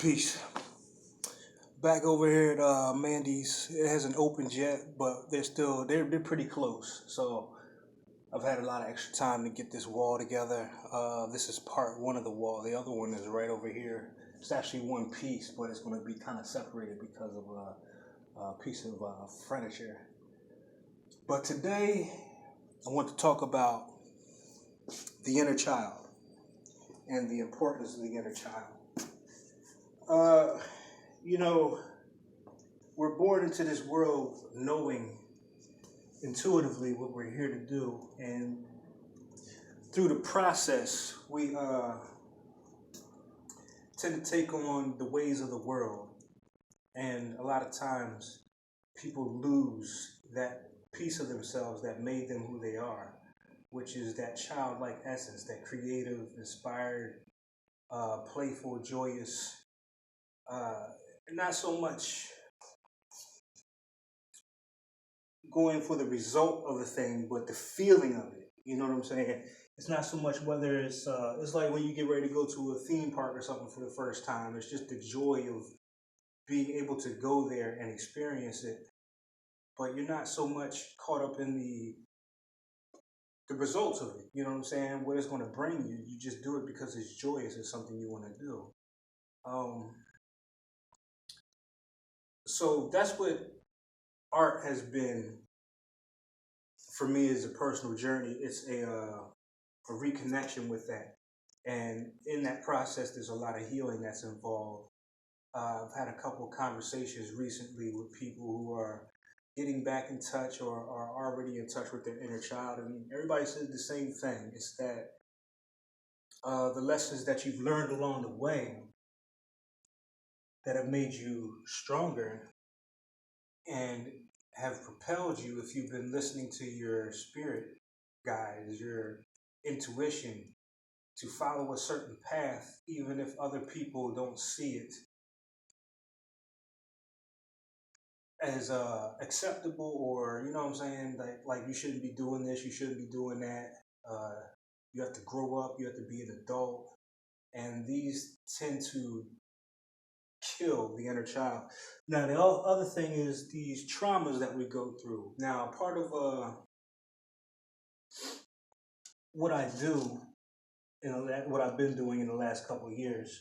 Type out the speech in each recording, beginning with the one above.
Peace. Back over here at Mandy's. It hasn't opened yet, but they're pretty close. So I've had a lot of extra time to get this wall together. This is part one of the wall. The other one is right over here. It's actually one piece, but it's going to be kind of separated because of a piece of furniture. But today I want to talk about the inner child and the importance of the inner child. We're born into this world knowing intuitively what we're here to do, and through the process, we tend to take on the ways of the world, and a lot of times people lose that piece of themselves that made them who they are, which is that childlike essence, that creative, inspired, playful, joyous, not so much going for the result of the thing, but the feeling of it. You know what I'm saying? It's not so much whether it's like when you get ready to go to a theme park or something for the first time. It's just the joy of being able to go there and experience it. But you're not so much caught up in the results of it. You know what I'm saying? What it's going to bring you. You just do it because it's joyous. It's something you want to do. So that's what art has been for me as a personal journey. It's a reconnection with that, and in that process there's a lot of healing that's involved. I've had a couple of conversations recently with people who are getting back in touch or are already in touch with their inner child, and everybody says the same thing. It's that the lessons that you've learned along the way that have made you stronger and have propelled you, if you've been listening to your spirit guides, your intuition, to follow a certain path, even if other people don't see it as acceptable, or you know what I'm saying, like you shouldn't be doing this, you shouldn't be doing that. You have to grow up, you have to be an adult, and these tend to kill the inner child. Now, the other thing is these traumas that we go through. Now, part of what I do, what I've been doing in the last couple of years,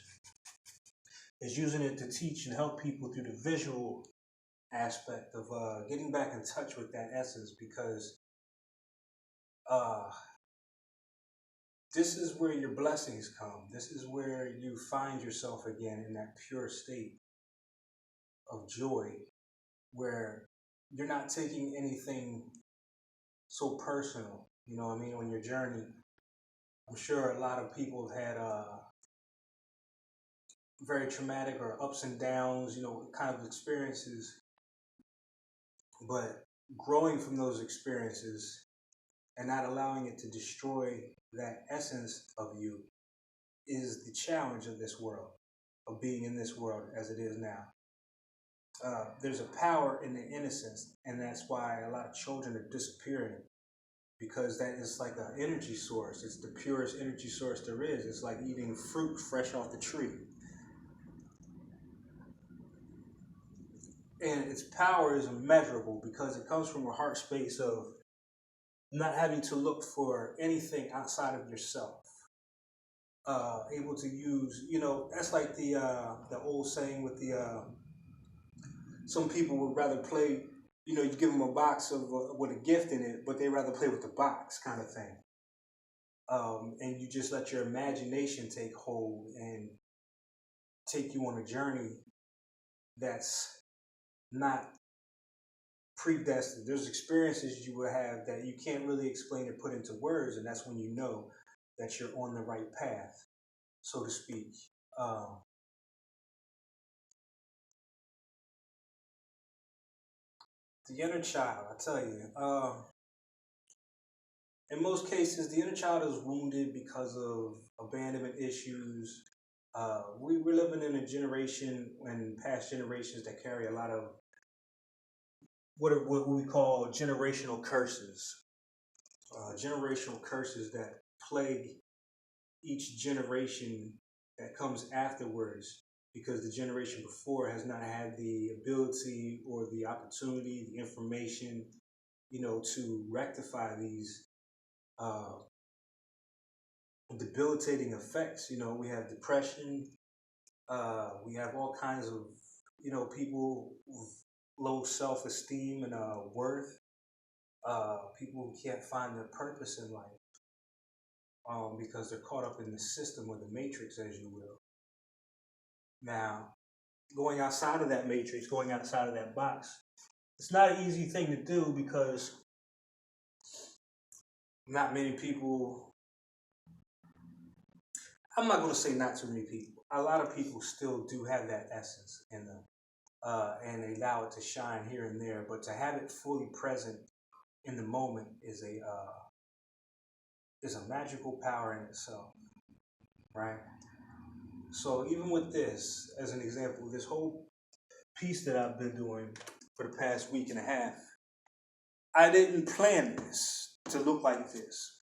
is using it to teach and help people through the visual aspect of getting back in touch with that essence, because this is where your blessings come. This is where you find yourself again in that pure state of joy, where you're not taking anything so personal. You know what I mean? On your journey, I'm sure a lot of people have had very traumatic or ups and downs, kind of experiences. But growing from those experiences and not allowing it to destroy that essence of you is the challenge of this world, of being in this world as it is now. There's a power in the innocence, and that's why a lot of children are disappearing, because that is like an energy source. It's the purest energy source there is. It's like eating fruit fresh off the tree. And its power is immeasurable because it comes from a heart space of not having to look for anything outside of yourself. Able to use, that's like the old saying with some people would rather play, you give them a box of with a gift in it, but they rather play with the box kind of thing. And you just let your imagination take hold and take you on a journey that's not predestined. There's experiences you will have that you can't really explain or put into words, and that's when you know that you're on the right path, so to speak. The inner child, I tell you, in most cases, the inner child is wounded because of abandonment issues. We're living in a generation and past generations that carry a lot of what we call generational curses. Generational curses that plague each generation that comes afterwards. because the generation before has not had the ability or the opportunity, the information, to rectify these uh, debilitating effects. We have depression. We have all kinds of, people with low self-esteem and worth. People who can't find their purpose in life because they're caught up in the system or the matrix, as you will. Now, going outside of that matrix, going outside of that box, it's not an easy thing to do because not many people, I'm not going to say not too many people, a lot of people still do have that essence in them, and they allow it to shine here and there, but to have it fully present in the moment is a magical power in itself, right? So even with this, as an example, this whole piece that I've been doing for the past week and a half, I didn't plan this to look like this.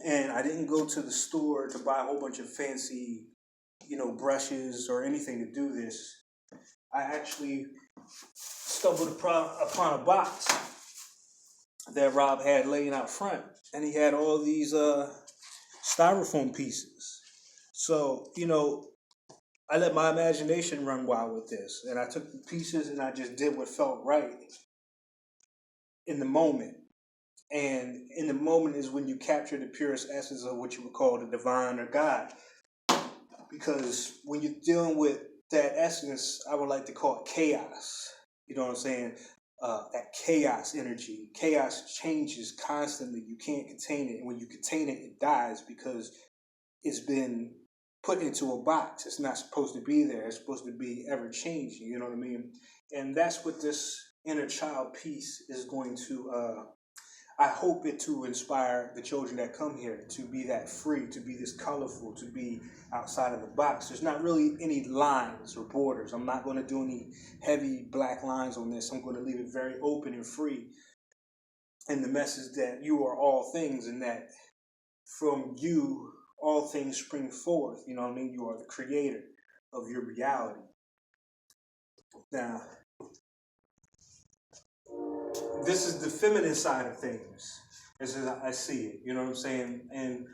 And I didn't go to the store to buy a whole bunch of fancy, brushes or anything to do this. I actually stumbled upon a box that Rob had laying out front, and he had all these styrofoam pieces. So, I let my imagination run wild with this, and I took the pieces and I just did what felt right in the moment. And in the moment is when you capture the purest essence of what you would call the divine or God. Because when you're dealing with that essence, I would like to call it chaos. You know what I'm saying? That chaos energy. Chaos changes constantly. You can't contain it. And when you contain it, it dies because it's been put into a box. It's not supposed to be there. It's supposed to be ever changing. You know what I mean? And that's what this inner child piece is going to I hope it to inspire the children that come here to be that free, to be this colorful, to be outside of the box. There's not really any lines or borders. I'm not going to do any heavy black lines on this. I'm going to leave it very open and free. And the message that you are all things, and that from you, all things spring forth. You know what I mean? You are the creator of your reality. Now, this is the feminine side of things, as I see it. You know what I'm saying? And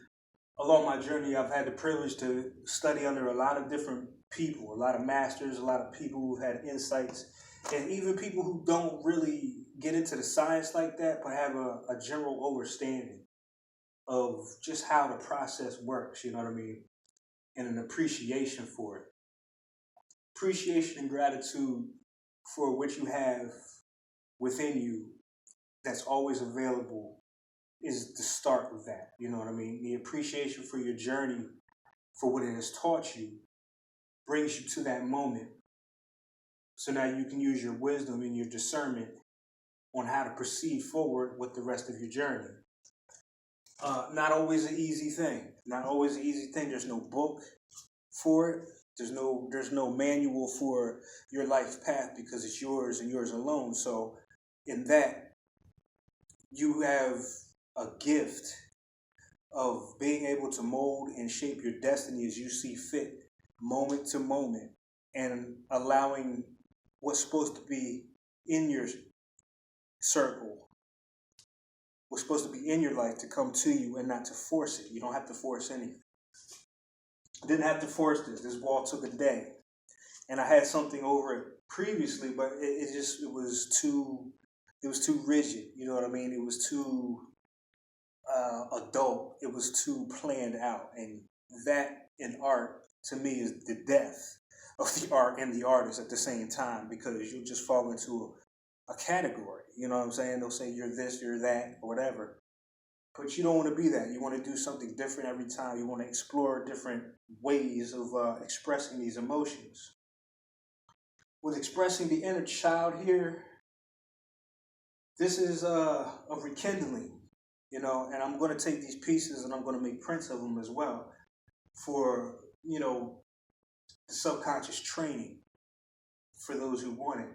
along my journey, I've had the privilege to study under a lot of different people, a lot of masters, a lot of people who've had insights, and even people who don't really get into the science like that, but have a general understanding of just how the process works, you know what I mean? And an appreciation for it. Appreciation and gratitude for what you have within you that's always available is the start of that. You know what I mean? The appreciation for your journey, for what it has taught you, brings you to that moment. So now you can use your wisdom and your discernment on how to proceed forward with the rest of your journey. Not always an easy thing. Not always an easy thing. There's no book for it. There's no manual for your life path because it's yours and yours alone. So in that, you have a gift of being able to mold and shape your destiny as you see fit, moment to moment, and allowing what's supposed to be in your circle, what's supposed to be in your life to come to you and not to force it. You don't have to force anything. I didn't have to force this. This wall took a day. And I had something over it previously, but it was too rigid. You know what I mean? It was too adult. It was too planned out. And that in art, to me, is the death of the art and the artist at the same time, because you'll just fall into a category. You know what I'm saying? They'll say you're this, you're that, or whatever. But you don't want to be that. You want to do something different every time. You want to explore different ways of expressing these emotions. With expressing the inner child here, this is a rekindling, and I'm going to take these pieces and I'm going to make prints of them as well for, the subconscious training for those who want it.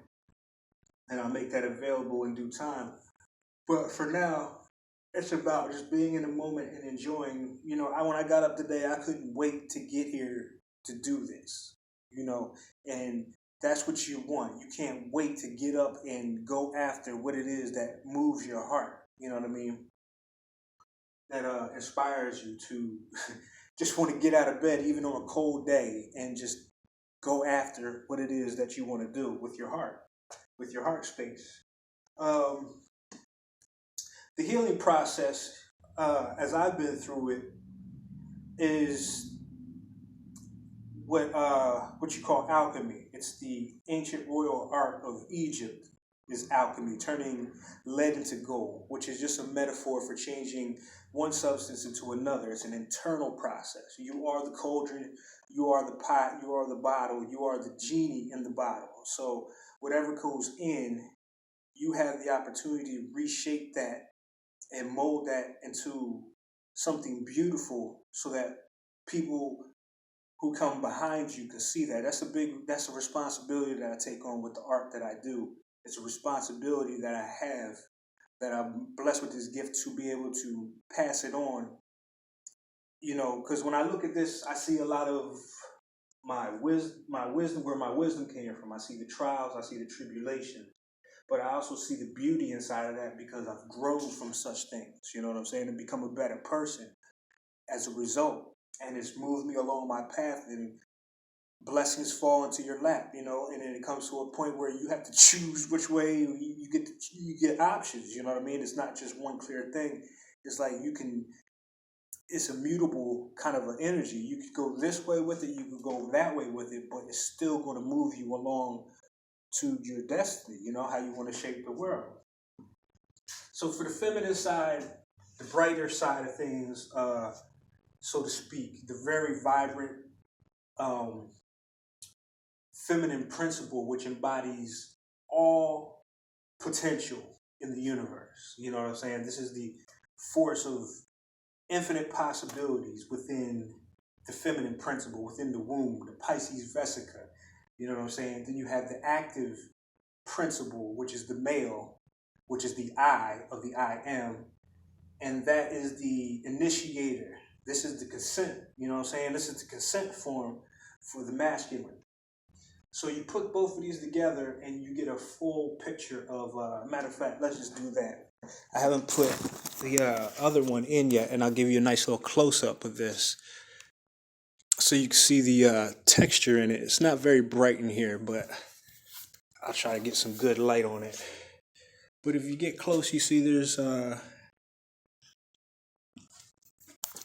And I'll make that available in due time. But for now, it's about just being in the moment and enjoying. When I got up today, I couldn't wait to get here to do this. and that's what you want. You can't wait to get up and go after what it is that moves your heart. You know what I mean? That inspires you to just want to get out of bed even on a cold day and just go after what it is that you want to do with your heart space. Um, the healing process, as I've been through it, is what you call alchemy. It's the ancient royal art of Egypt is alchemy, turning lead into gold, which is just a metaphor for changing one substance into another. It's an internal process. You are the cauldron, you are the pot, you are the bottle, you are the genie in the bottle. So whatever goes in, you have the opportunity to reshape that and mold that into something beautiful so that people who come behind you can see that. That's a responsibility that I take on with the art that I do. It's a responsibility that I have, that I'm blessed with this gift to be able to pass it on. Because when I look at this, I see a lot of my wisdom, where my wisdom came from. I see the trials, I see the tribulation, but I also see the beauty inside of that because I've grown from such things. You know what I'm saying? And become a better person as a result. And it's moved me along my path, and blessings fall into your lap, and then it comes to a point where you have to choose which way you get options. You know what I mean? It's not just one clear thing. It's like it's a mutable kind of an energy. You could go this way with it, you could go that way with it, but it's still going to move you along to your destiny, how you want to shape the world. So for the feminine side, the brighter side of things, so to speak, the very vibrant, feminine principle, which embodies all potential in the universe. You know what I'm saying? This is the force of infinite possibilities within the feminine principle, within the womb, the Pisces vesica. You know what I'm saying? Then you have the active principle, which is the male, which is the I of the I am. And that is the initiator. This is the consent. You know what I'm saying? This is the consent form for the masculine. So you put both of these together and you get a full picture of, matter of fact, let's just do that. I haven't put the other one in yet, and I'll give you a nice little close-up of this so you can see the texture in it. It's not very bright in here, but I'll try to get some good light on it. But if you get close, you see there's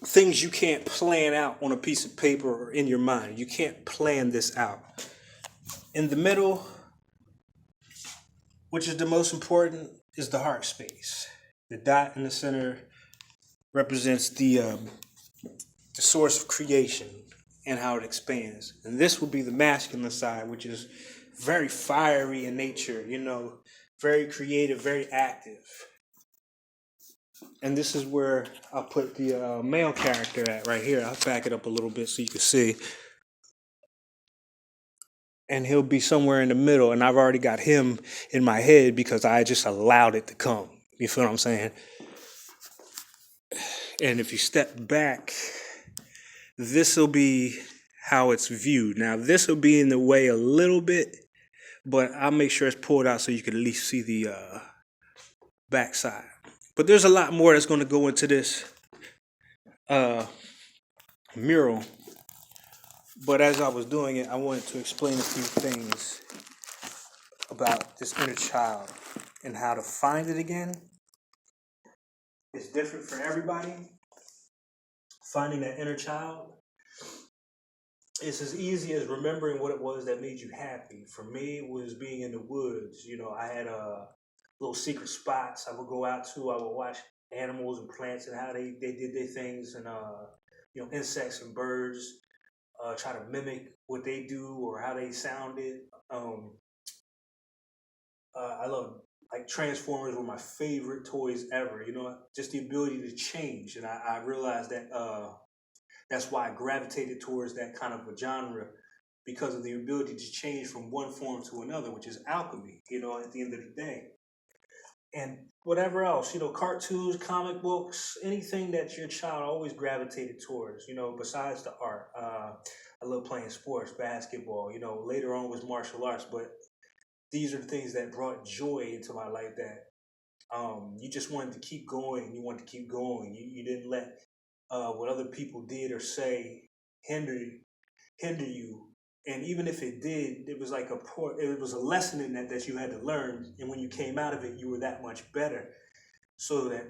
things you can't plan out on a piece of paper or in your mind. You can't plan this out. In the middle, which is the most important, is the heart space. The dot in the center represents the source of creation and how it expands. And this will be the masculine side, which is very fiery in nature, very creative, very active. And this is where I'll put the male character at right here. I'll back it up a little bit so you can see. And he'll be somewhere in the middle, and I've already got him in my head because I just allowed it to come. You feel what I'm saying? And if you step back, this will be how it's viewed. Now, this will be in the way a little bit, but I'll make sure it's pulled out so you can at least see the backside. But there's a lot more that's going to go into this mural. But as I was doing it, I wanted to explain a few things about this inner child and how to find it again. It's different for everybody. Finding that inner child, it's as easy as remembering what it was that made you happy. For me, it was being in the woods. I had little secret spots I would go out to. I would watch animals and plants and how they did their things, and insects and birds. Try to mimic what they do or how they sounded. I love, like, Transformers were my favorite toys ever. Just the ability to change, and I realized that that's why I gravitated towards that kind of a genre, because of the ability to change from one form to another, which is alchemy. At the end of the day. And whatever else, cartoons, comic books, anything that your child always gravitated towards, besides the art. I love playing sports, basketball. Later on was martial arts, but these are the things that brought joy into my life. That you just wanted to keep going. You wanted to keep going. You didn't let what other people did or say hinder you. And even if it did, it was like it was a lesson in that you had to learn. And when you came out of it, you were that much better. So that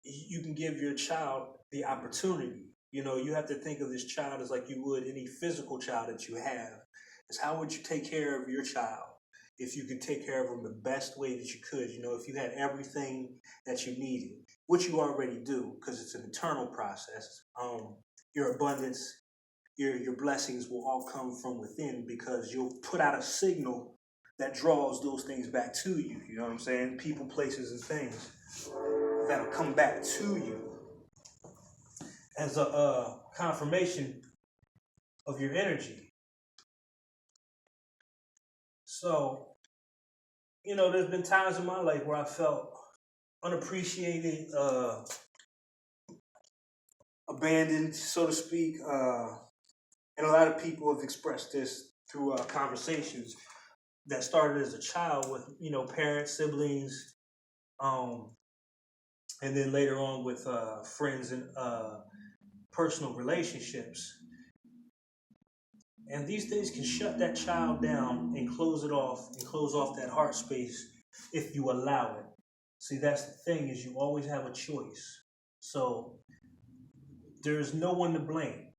you can give your child the opportunity. You have to think of this child as like you would any physical child that you have. Is how would you take care of your child if you could take care of them the best way that you could? If you had everything that you needed, which you already do, because it's an eternal process. Your abundance, your blessings will all come from within, because you'll put out a signal that draws those things back to you. You know what I'm saying? People, places, and things that'll come back to you as a confirmation of your energy. So, there's been times in my life where I felt unappreciated, abandoned, so to speak. And a lot of people have expressed this through conversations that started as a child with, parents, siblings, and then later on with friends and personal relationships. And these things can shut that child down and close off that heart space if you allow it. See, that's the thing, is you always have a choice. So there's no one to blame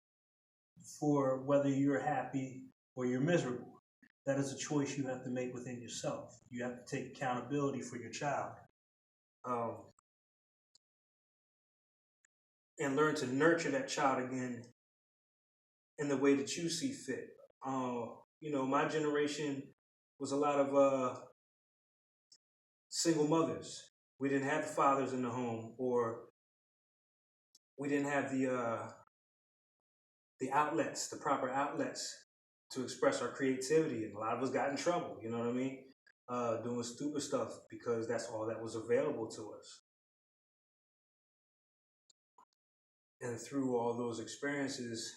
for whether you're happy or you're miserable. That is a choice you have to make within yourself. You have to take accountability for your child. And learn to nurture that child again in the way that you see fit. My generation was a lot of single mothers. We didn't have the fathers in the home, or we didn't have the outlets, the proper outlets to express our creativity, and a lot of us got in trouble. You know what I mean? Doing stupid stuff because that's all that was available to us. And through all those experiences,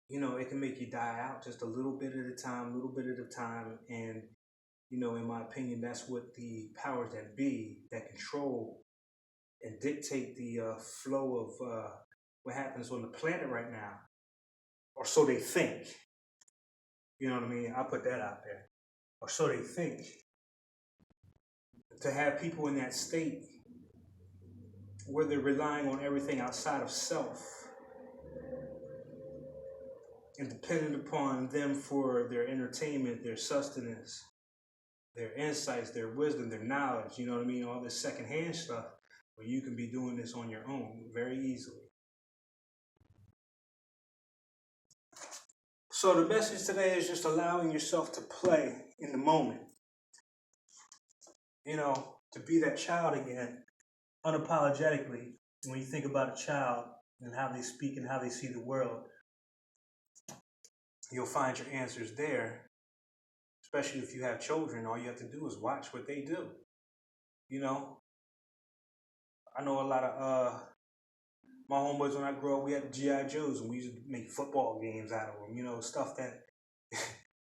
it can make you die out just a little bit at a time. And, in my opinion, that's what the powers that be that control and dictate the flow of what happens on the planet right now, or so they think. You know what I mean? I'll put that out there. Or so they think. To have people in that state where they're relying on everything outside of self and dependent upon them for their entertainment, their sustenance, their insights, their wisdom, their knowledge, you know what I mean? All this secondhand stuff, where you can be doing this on your own very easily. So the message today is just allowing yourself to play in the moment. To be that child again, unapologetically. When you think about a child and how they speak and how they see the world, you'll find your answers there. Especially if you have children, all you have to do is watch what they do. I know a lot of my homeboys, when I grew up, we had G.I. Joes, and we used to make football games out of them. Stuff that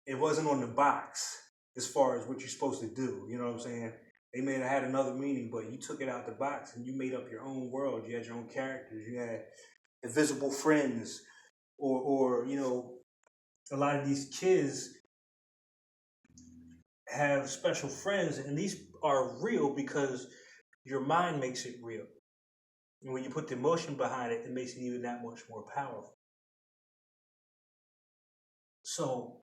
it wasn't on the box as far as what you're supposed to do. You know what I'm saying? They may have had another meaning, but you took it out the box and you made up your own world. You had your own characters. You had invisible friends, or a lot of these kids have special friends, and these are real because your mind makes it real. And when you put the emotion behind it, it makes it even that much more powerful. So,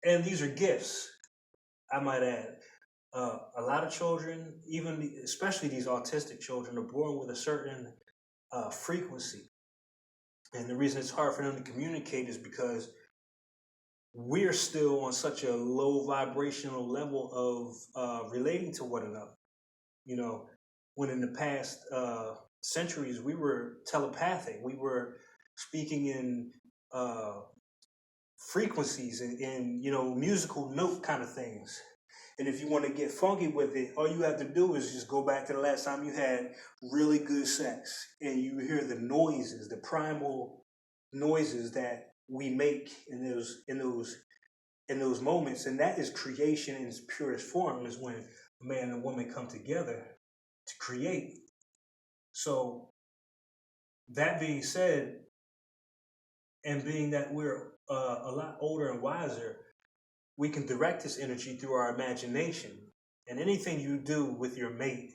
and these are gifts, I might add. A lot of children, especially these autistic children, are born with a certain frequency. And the reason it's hard for them to communicate is because we're still on such a low vibrational level of relating to one another. When in the past centuries we were telepathic, we were speaking in frequencies and musical note kind of things. And if you want to get funky with it, all you have to do is just go back to the last time you had really good sex, and you hear the noises, the primal noises that we make in those moments, and that is creation in its purest form. Is when a man and a woman come together to create. So that being said, and being that we're a lot older and wiser, we can direct this energy through our imagination. And anything you do with your mate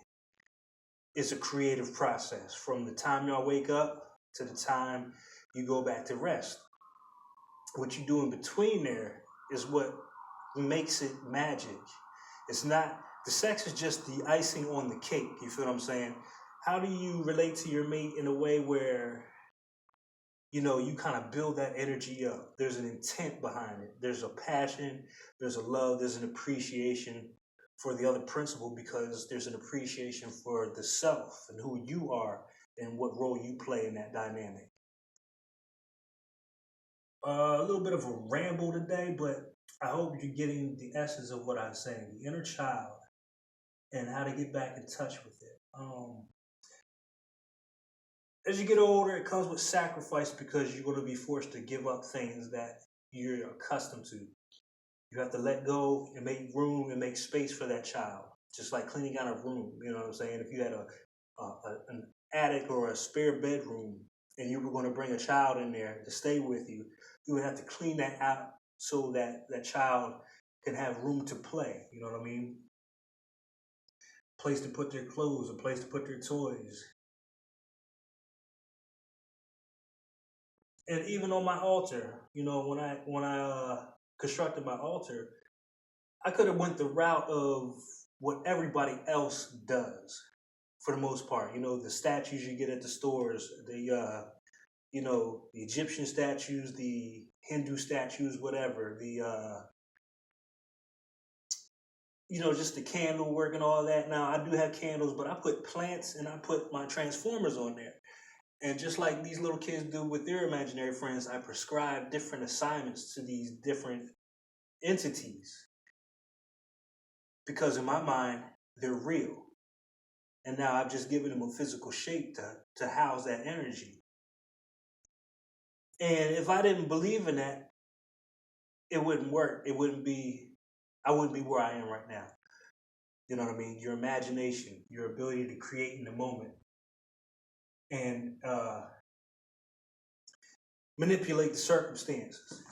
is a creative process from the time y'all wake up to the time you go back to rest. What you do in between there is what makes it magic. It's not, the sex is just the icing on the cake. You feel what I'm saying? How do you relate to your mate in a way where, you know, you kind of build that energy up? There's an intent behind it. There's a passion, there's a love, there's an appreciation for the other principle, because there's an appreciation for the self and who you are and what role you play in that dynamic. A little bit of a ramble today, but I hope you're getting the essence of what I'm saying, the inner child and how to get back in touch with it. As you get older, it comes with sacrifice, because you're going to be forced to give up things that you're accustomed to. You have to let go and make room and make space for that child, just like cleaning out a room. You know what I'm saying? If you had an attic or a spare bedroom and you were going to bring a child in there to stay with you, you would have to clean that out so that that child can have room to play. You know what I mean? Place to put their clothes, a place to put their toys. And even on my altar, you know, when I constructed my altar, I could have went the route of what everybody else does for the most part. You know, the statues you get at the stores, you know, the Egyptian statues, the Hindu statues, whatever, you know, just the candle work and all that. Now, I do have candles, but I put plants and I put my transformers on there. And just like these little kids do with their imaginary friends, I prescribe different assignments to these different entities, because in my mind, they're real. And now I've just given them a physical shape to house that energy. And if I didn't believe in that, it wouldn't work. I wouldn't be where I am right now. You know what I mean? Your imagination, your ability to create in the moment, and manipulate the circumstances.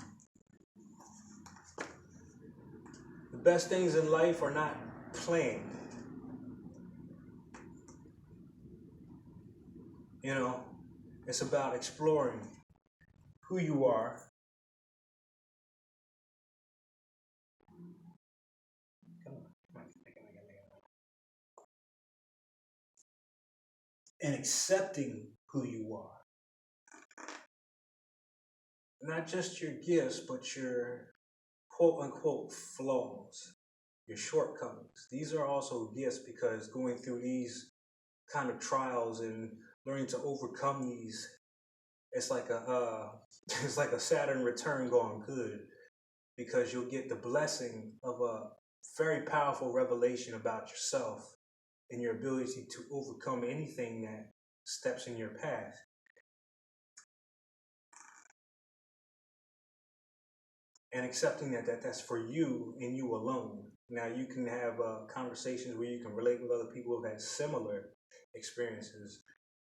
The best things in life are not planned. You know, it's about exploring who you are and accepting who you are. Not just your gifts, but your quote unquote flaws, your shortcomings. These are also gifts, because going through these kind of trials and learning to overcome these, it's like a it's like a Saturn return gone good, because you'll get the blessing of a very powerful revelation about yourself and your ability to overcome anything that steps in your path. And accepting that's for you and you alone. Now you can have conversations where you can relate with other people who've had similar experiences,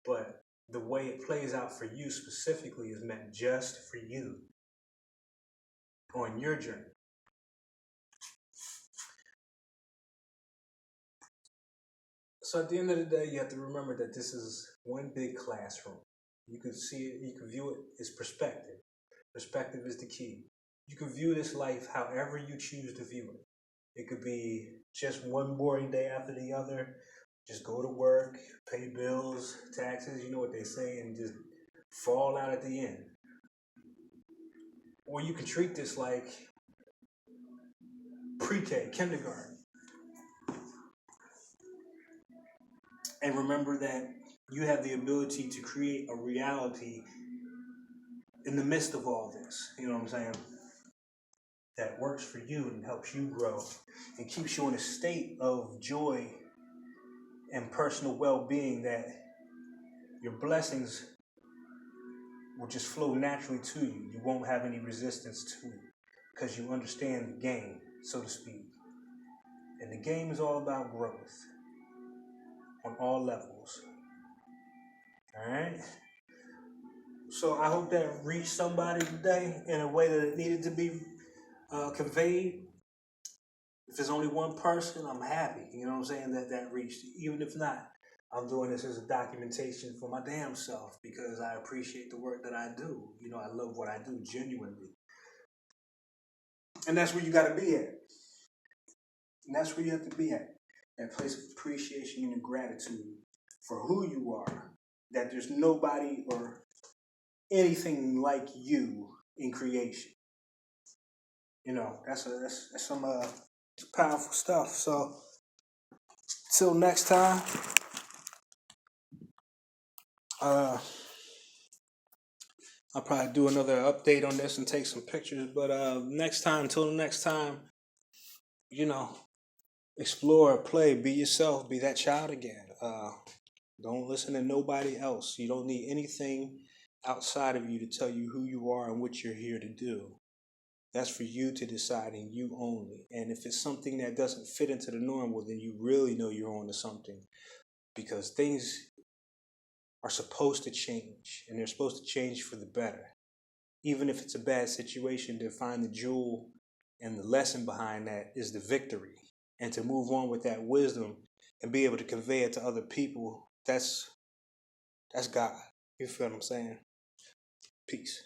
but the way it plays out for you specifically is meant just for you on your journey. So at the end of the day, you have to remember that this is one big classroom. You can see it, you can view it as perspective. Perspective is the key. You can view this life however you choose to view it. It could be just one boring day after the other. Just go to work, pay bills, taxes, you know what they say, and just fall out at the end. Or you can treat this like pre-K, kindergarten. And remember that you have the ability to create a reality in the midst of all this. You know what I'm saying? that works for you and helps you grow and keeps you in a state of joy and personal well-being, that your blessings will just flow naturally to you. You won't have any resistance to it because you understand the game, so to speak. And the game is all about growth on all levels. All right? So I hope that reached somebody today in a way that it needed to be conveyed. If there's only one person, I'm happy. You know what I'm saying? That reached. Even if not, I'm doing this as a documentation for my damn self because I appreciate the work that I do. You know, I love what I do genuinely. And that's where you got to be at. And that's where you have to be at. That place of appreciation and gratitude for who you are. That there's nobody or anything like you in creation. You know, that's some powerful stuff. So till next time, I'll probably do another update on this and take some pictures. But until the next time, you know, explore, play, be yourself, be that child again. Don't listen to nobody else. You don't need anything outside of you to tell you who you are and what you're here to do. That's for you to decide, and you only. And if it's something that doesn't fit into the norm, well, then you really know you're on to something. Because things are supposed to change, and they're supposed to change for the better. Even if it's a bad situation, to find the jewel and the lesson behind that is the victory. And to move on with that wisdom and be able to convey it to other people, that's God. You feel what I'm saying? Peace.